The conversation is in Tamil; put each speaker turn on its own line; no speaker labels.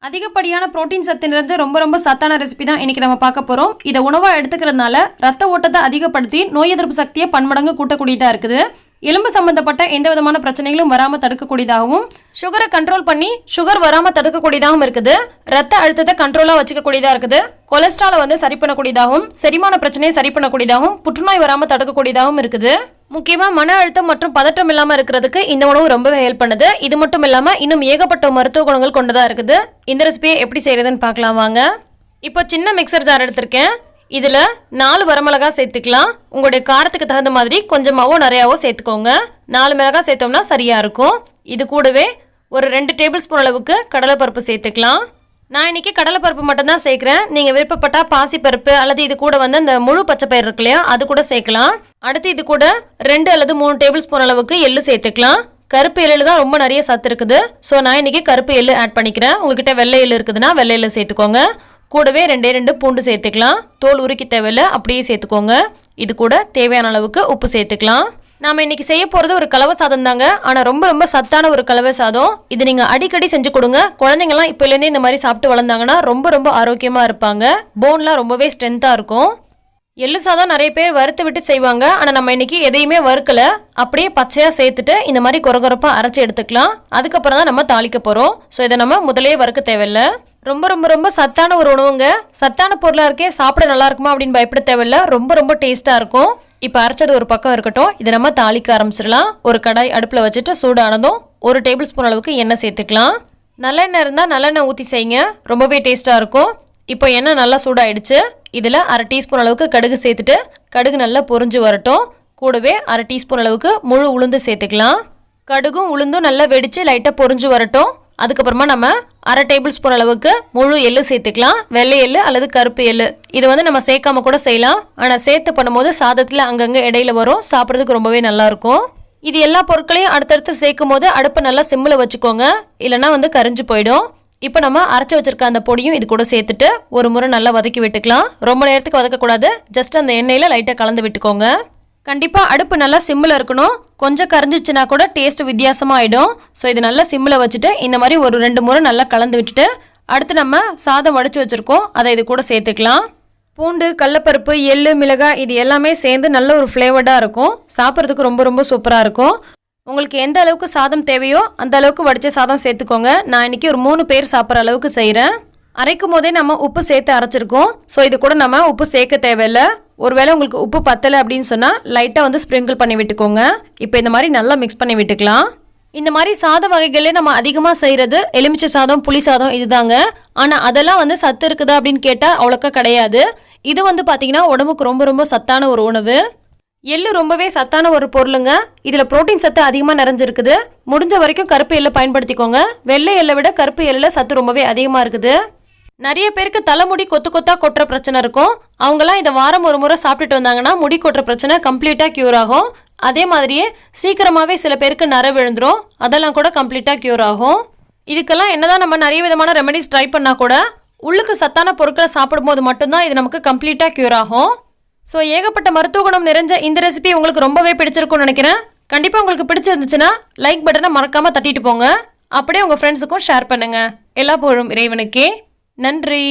அதிகப்படியான புரோட்டீன் சத்து நிறைஞ்ச ரொம்ப சத்தான ரெசிபி தான் இன்னைக்கு நம்ம பார்க்க போகிறோம். இதை உணவாக எடுத்துக்கிறதுனால ரத்த ஓட்டத்தை அதிகப்படுத்தி நோய் எதிர்ப்பு சக்தியை பன்மடங்கு கூட்டக்கூடியதாக இருக்குது. எலும்பு சம்பந்தப்பட்ட எந்த விதமான பிரச்சனைகளும் வராமல் தடுக்கக்கூடியதாகவும், சுகரை கண்ட்ரோல் பண்ணி சுகர் வராமல் தடுக்கக்கூடியதாகவும் இருக்குது. ரத்த அழுத்தத்தை கண்ட்ரோலாக வச்சுக்கக்கூடியதாக இருக்குது. கொலஸ்ட்ராலை சரி பண்ணக்கூடியதாகவும், செரிமான பிரச்சனையை சரி பண்ணக்கூடியதாகவும், புற்றுநோய் வராமல் தடுக்கக்கூடியதாகவும் இருக்குது. முக்கியமாக மன அழுத்தம் மற்றும் பதட்டம் இல்லாமல் இருக்கிறதுக்கு இந்த உணவு ரொம்பவே ஹெல்ப் பண்ணுது. இது மட்டும் இல்லாமல் இன்னும் ஏகப்பட்ட மருத்துவ குணங்கள் கொண்டதாக இருக்குது. இந்த ரெசிபியை எப்படி செய்யறதுன்னு பார்க்கலாம் வாங்க. இப்போ சின்ன மிக்சர் ஜார் எடுத்திருக்கேன். இதில் 4 வரமிளகா சேர்த்துக்கலாம். உங்களுடைய காரத்துக்கு தகுந்த மாதிரி கொஞ்சமாவோ நிறையாவோ சேர்த்துக்கோங்க. 4 மிளகாய் சேர்த்தோம்னா சரியாக இருக்கும். இது கூடவே ஒரு 2 டேபிள் ஸ்பூன் அளவுக்கு கடலைப்பருப்பு சேர்த்துக்கலாம். நான் இன்றைக்கி கடலைப்பருப்பு மட்டும்தான் சேர்க்குறேன். நீங்கள் விருப்பப்பட்டால் பாசிப்பருப்பு அல்லது இது கூட அந்த முழு பச்சை பயிர் இருக்கு இல்லையா, அது கூட சேர்க்கலாம். அடுத்து இது கூட 2 அல்லது 3 டேபிள் ஸ்பூன் அளவுக்கு எள்ளு சேர்த்துக்கலாம். கருப்பு எள்ளில் தான் ரொம்ப நிறைய சத்து இருக்குது. ஸோ நான் இன்றைக்கி கருப்பு எள்ளு ஆட் பண்ணிக்கிறேன். உங்கள்கிட்ட வெள்ளை எள்ளு இருக்குதுன்னா வெள்ளை எள்ளு சேர்த்துக்கோங்க. கூடவே 2 பூண்டு சேர்த்துக்கலாம். தோல் உருக்கி தேவையில்லை, அப்படியே சேர்த்துக்கோங்க. இது கூட தேவையான அளவுக்கு உப்பு சேர்த்துக்கலாம். நாம் இன்றைக்கி செய்ய போகிறது ஒரு கலவை சாதம் தாங்க. ஆனால் ரொம்ப சத்தான ஒரு கலவை சாதம். இது நீங்கள் அடிக்கடி செஞ்சு கொடுங்க. குழந்தைங்கள்லாம் இப்போலேருந்தே இந்த மாதிரி சாப்பிட்டு வளர்ந்தாங்கன்னா ரொம்ப ஆரோக்கியமாக இருப்பாங்க. போன்லாம் ரொம்பவே ஸ்ட்ரென்த்தாக இருக்கும். எள்ளு சாதம் நிறைய பேர் வறுத்து விட்டு செய்வாங்க. ஆனால் நம்ம இன்றைக்கி எதையுமே வறுக்கலை, அப்படியே பச்சையாக சேர்த்துட்டு இந்த மாதிரி கொரகொரப்பாக அரைச்சி எடுத்துக்கலாம். அதுக்கப்புறம் தான் நம்ம தாளிக்க போகிறோம். ஸோ இதை நம்ம முதலே வறுக்க தேவையில்லை. ரொம்ப சத்தான ஒரு உணவுங்க. சத்தான பொருளாக இருக்கே, சாப்பிட நல்லா இருக்குமா அப்படின்னு பயப்பட தேவையில்லை. ரொம்ப டேஸ்ட்டாக இருக்கும். இப்போ அரைச்சது ஒரு பக்கம் இருக்கட்டும். இதை நம்ம தாளிக்க ஆரம்பிச்சிடலாம். ஒரு கடாய் அடுப்பில் வச்சுட்டு சூடானதும் 1 டேபிள் ஸ்பூன் அளவுக்கு எண்ணெய் சேர்த்துக்கலாம். நல்லெண்ணெய் இருந்தால் நல்லெண்ணெய் ஊற்றி செய்யுங்க, ரொம்பவே டேஸ்ட்டாக இருக்கும். இப்போ எண்ணெய் நல்லா சூடாயிடுச்சு. இதில் 1/2 டீஸ்பூன் அளவுக்கு கடுகு சேர்த்துட்டு கடுகு நல்லா பொரிஞ்சு வரட்டும். கூடவே 1/2 டீஸ்பூன் அளவுக்கு முழு உளுந்து சேர்த்துக்கலாம். கடுகும் உளுந்தும் நல்லா வெடித்து லைட்டாக பொரிஞ்சு வரட்டும். அதுக்கப்புறமா நம்ம 1/2 டேபிள் ஸ்பூன் அளவுக்கு முழு எள்ளு சேர்த்துக்கலாம். வெள்ளை எள்ளு அல்லது கருப்பு எள்ளு. இது நம்ம சேர்க்காம கூட செய்யலாம். ஆனால் சேர்த்து பண்ணும்போது சாதத்தில் அங்கங்கே இடையில வரும், சாப்பிட்றதுக்கு ரொம்பவே நல்லாயிருக்கும். இது எல்லா பொருட்களையும் அடுத்தடுத்து சேர்க்கும் போது அடுப்பை நல்லா சிம்மில் வச்சுக்கோங்க, இல்லைன்னா கரிஞ்சு போயிடும். இப்போ நம்ம அரைச்சி வச்சிருக்க அந்த பொடியும் இது கூட சேர்த்துட்டு ஒரு முறை நல்லா வதக்கி விட்டுக்கலாம். ரொம்ப நேரத்துக்கு வதக்கக்கூடாது, ஜஸ்ட் அந்த எண்ணெயில் லைட்டாக கலந்து விட்டுக்கோங்க. கண்டிப்பாக அடுப்பு நல்லா சிம்மில் இருக்கணும். கொஞ்சம் கரைஞ்சிச்சுன்னா கூட டேஸ்ட் வித்தியாசமாக ஆகிடும். ஸோ இது நல்லா சிம்மில் வச்சுட்டு இந்த மாதிரி ஒரு 2 முறை நல்லா கலந்து விட்டுட்டு அடுத்து நம்ம சாதம் வடித்து வச்சுருக்கோம், அதை இது கூட சேர்த்துக்கலாம். பூண்டு, கடலைப்பருப்பு, எள்ளு, மிளகாய் இது எல்லாமே சேர்ந்து நல்ல ஒரு ஃப்ளேவர்டாக இருக்கும். சாப்பிட்றதுக்கு ரொம்ப சூப்பராக இருக்கும். உங்களுக்கு எந்த அளவுக்கு சாதம் தேவையோ அந்த அளவுக்கு வடித்த சாதம் சேர்த்துக்கோங்க. நான் இன்றைக்கி ஒரு 3 பேர் சாப்பிட்ற அளவுக்கு செய்கிறேன். அரைக்கும் போதே நம்ம உப்பு சேர்த்து அரைச்சிருக்கோம். ஸோ இது கூட நம்ம உப்பு சேர்க்க தேவையில்லை. ஒருவேளை உங்களுக்கு உப்பு பத்தலை அப்படின்னு சொன்னால் லைட்டாக ஸ்ப்ரிங்கிள் பண்ணி விட்டுக்கோங்க. இப்போ இந்த மாதிரி நல்லா மிக்ஸ் பண்ணி விட்டுக்கலாம். இந்த மாதிரி சாத வகைகளே நம்ம அதிகமாக செய்கிறது எலுமிச்சை சாதம், புளி சாதம் இதுதாங்க. ஆனால் அதெல்லாம் சத்து இருக்குதா அப்படின்னு கேட்டால் அவ்வளோக்கா கிடையாது. இது பார்த்தீங்கன்னா உடம்புக்கு ரொம்ப சத்தான ஒரு உணவு. எள்ளு ரொம்பவே சத்தான ஒரு பொருளுங்க. இதில் புரோட்டீன் சத்து அதிகமாக நிறைஞ்சிருக்குது. முடிஞ்ச வரைக்கும் கருப்பு எள்ளை பயன்படுத்திக்கோங்க. வெள்ளை எள்ளை விட கருப்பு எள்ளில் சத்து ரொம்பவே அதிகமாக இருக்குது. நிறைய பேருக்கு தலைமுடி கொத்தா கொட்டுற பிரச்சனை இருக்கும். அவங்களாம் இதை வாரம் ஒரு முறை சாப்பிட்டுட்டு வந்தாங்கன்னா முடி கொட்டுற பிரச்சனை கம்ப்ளீட்டாக க்யூர் ஆகும். அதே மாதிரியே சீக்கிரமாகவே சில பேருக்கு நரை விழுந்துரும், அதெல்லாம் கூட கம்ப்ளீட்டாக க்யூர் ஆகும். இதுக்கெல்லாம் என்னதான் நம்ம நிறைய விதமான ரெமெடிஸ் ட்ரை பண்ணால் கூட உள்ளுக்கு சத்தான பொருட்களை சாப்பிடும்போது மட்டும்தான் இது நமக்கு கம்ப்ளீட்டாக க்யூர் ஆகும். ஸோ ஏகப்பட்ட மருத்துவ குணம் நிறைஞ்ச இந்த ரெசிபி உங்களுக்கு ரொம்பவே பிடிச்சிருக்கும்னு நினைக்கிறேன். கண்டிப்பாக உங்களுக்கு பிடிச்சிருந்துச்சுன்னா லைக் பட்டனை மறக்காமல் தட்டிட்டு போங்க. அப்படியே உங்கள் ஃப்ரெண்ட்ஸுக்கும் ஷேர் பண்ணுங்கள். எல்லா புகழும் இறைவனுக்கே. நன்றி.